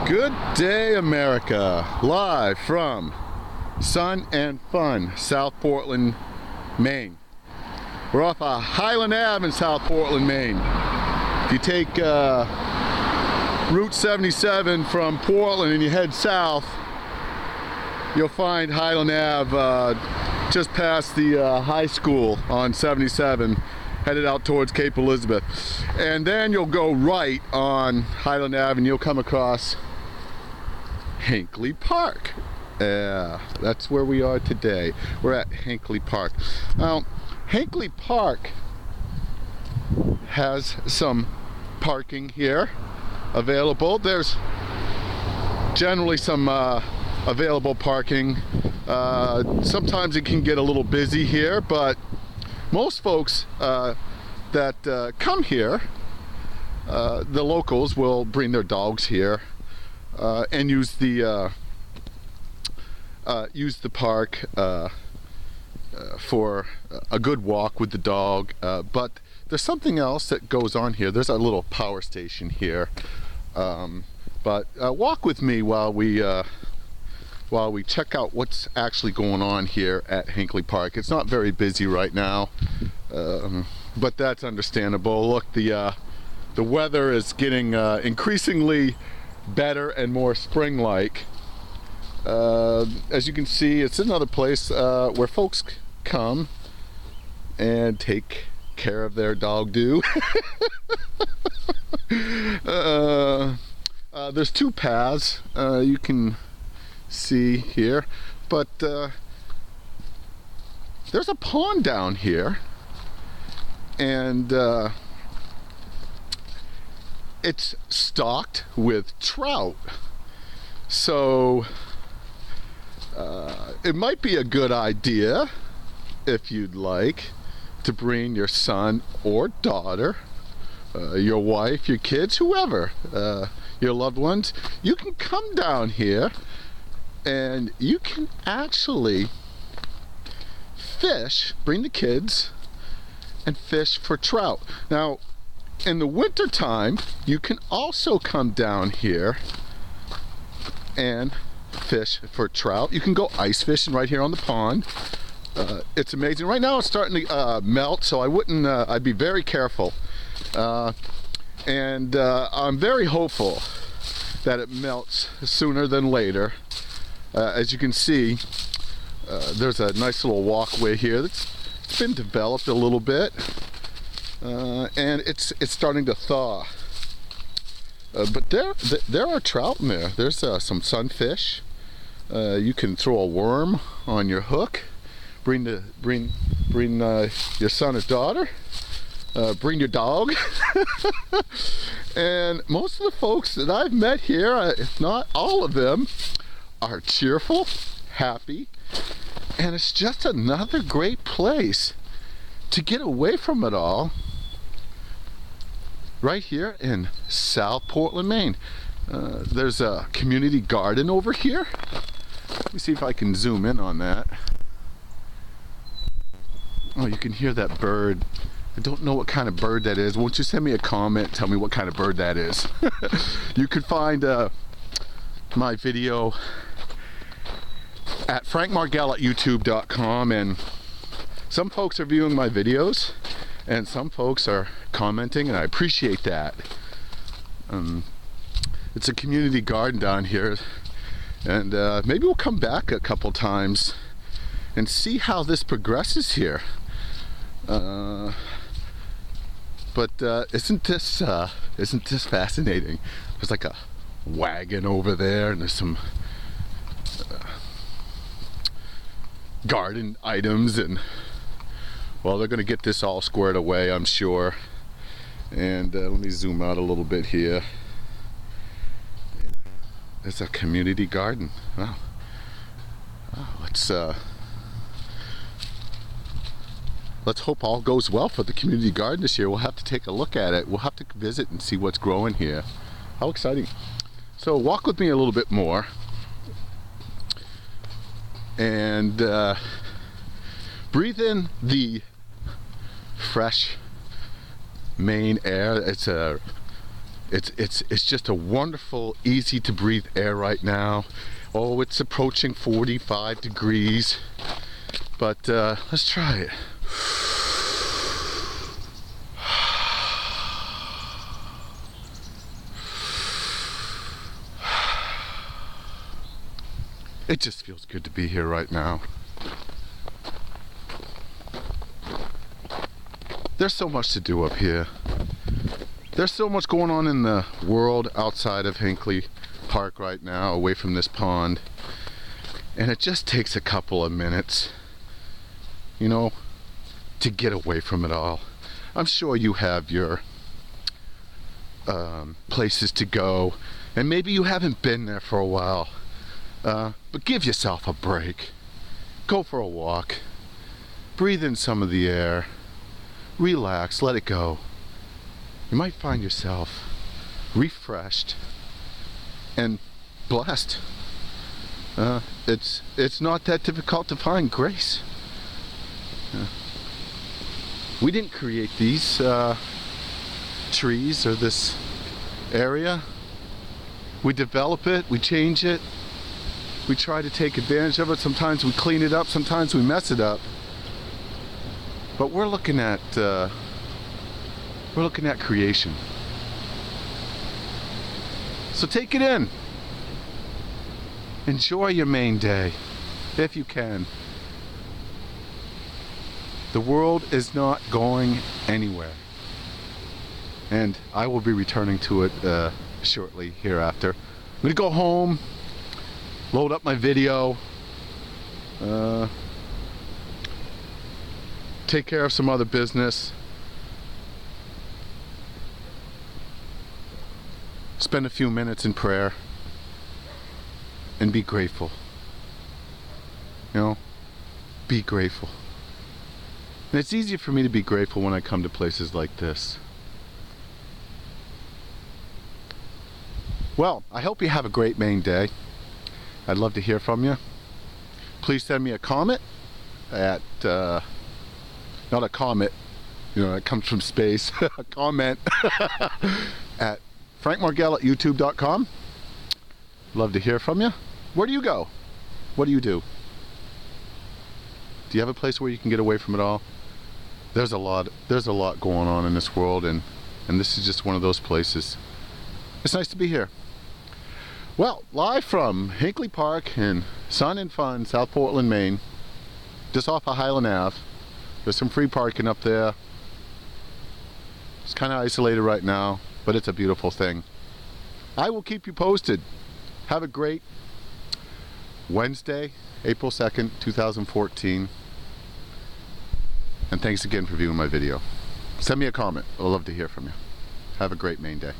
Good day, America. Live from Sun and Fun, South Portland, Maine. We're off Highland Ave in South Portland, Maine. If you take Route 77 from Portland and you head south, you'll find Highland Ave just past the high school on 77, headed out towards Cape Elizabeth. And then you'll go right on Highland Ave and you'll come across Hinkley Park. Yeah, that's where we are today. We're at Hinkley Park. Now, Hinkley Park has some parking here available. There's generally some available parking. Sometimes it can get a little busy here, but most folks that come here, the locals will bring their dogs here and use the park for a good walk with the dog. But there's something else that goes on here. There's a little power station here. But walk with me while we check out what's actually going on here at Hinkley Park. It's not very busy right now, but that's understandable. Look, the weather is getting increasingly better and more spring-like. As you can see, it's another place where folks come and take care of their dog do. There's two paths you can see here, but there's a pond down here, and it's stocked with trout. So it might be a good idea, if you'd like, to bring your son or daughter, your wife, your kids, whoever, your loved ones. You can come down here and you can actually fish, bring the kids and fish for trout. Now, in the winter time, you can also come down here and fish for trout. You can go ice fishing right here on the pond. It's amazing. Right now it's starting to melt, so I'd be very careful. And I'm very hopeful that it melts sooner than later. As you can see, there's a nice little walkway here it's been developed a little bit, and it's starting to thaw. But there are trout in there. There's some sunfish. You can throw a worm on your hook. Bring your son or daughter. Bring your dog. And most of the folks that I've met here, if not all of them, are cheerful, happy, and it's just another great place to get away from it all right here in South Portland, Maine. There's a community garden over here. Let me see if I can zoom in on that. Oh, you can hear that bird. I don't know what kind of bird that is. Won't you send me a comment, tell me what kind of bird that is? You can find my video at frankmargell@youtube.com, and some folks are viewing my videos and some folks are commenting, and I appreciate that. It's a community garden down here, and maybe we'll come back a couple times and see how this progresses here. But isn't this fascinating? There's like a wagon over there, and there's some garden items, and well, they're gonna get this all squared away, I'm sure. And let me zoom out a little bit here. Yeah, there's a community garden. Wow. Let's hope all goes well for the community garden this year. We'll have to take a look at it. We'll have to visit and see what's growing here. How exciting. So walk with me a little bit more. And breathe in the fresh Maine air. It's a It's just a wonderful, easy to breathe air right now. Oh, it's approaching 45 degrees, but let's try it. It just feels good to be here right now. There's so much to do up here. There's so much going on in the world outside of Hinkley Park right now, away from this pond. And it just takes a couple of minutes, you know, to get away from it all. I'm sure you have your places to go, and maybe you haven't been there for a while. But give yourself a break. Go for a walk. Breathe in some of the air. Relax, let it go. You might find yourself refreshed and blessed. It's not that difficult to find grace. We didn't create these trees or this area. We develop it, we change it, we try to take advantage of it. Sometimes we clean it up, sometimes we mess it up. But we're looking at creation. So take it in. Enjoy your Maine day, if you can. The world is not going anywhere. And I will be returning to it shortly hereafter. I'm going to go home, load up my video, take care of some other business, spend a few minutes in prayer, and be grateful. You know, be grateful. And it's easier for me to be grateful when I come to places like this. Well, I hope you have a great Maine day. I'd love to hear from you. Please send me a comment at, not a comet, you know, it comes from space, a comment at frankmargell@youtube.com. Love to hear from you. Where do you go? What do you do? Do you have a place where you can get away from it all? There's a lot going on in this world, and this is just one of those places. It's nice to be here. Well, live from Hinkley Park in Sun and Fun, South Portland, Maine, just off of Highland Ave. There's some free parking up there. It's kind of isolated right now, but it's a beautiful thing. I will keep you posted. Have a great Wednesday, April 2nd, 2014. And thanks again for viewing my video. Send me a comment. I'd love to hear from you. Have a great Maine day.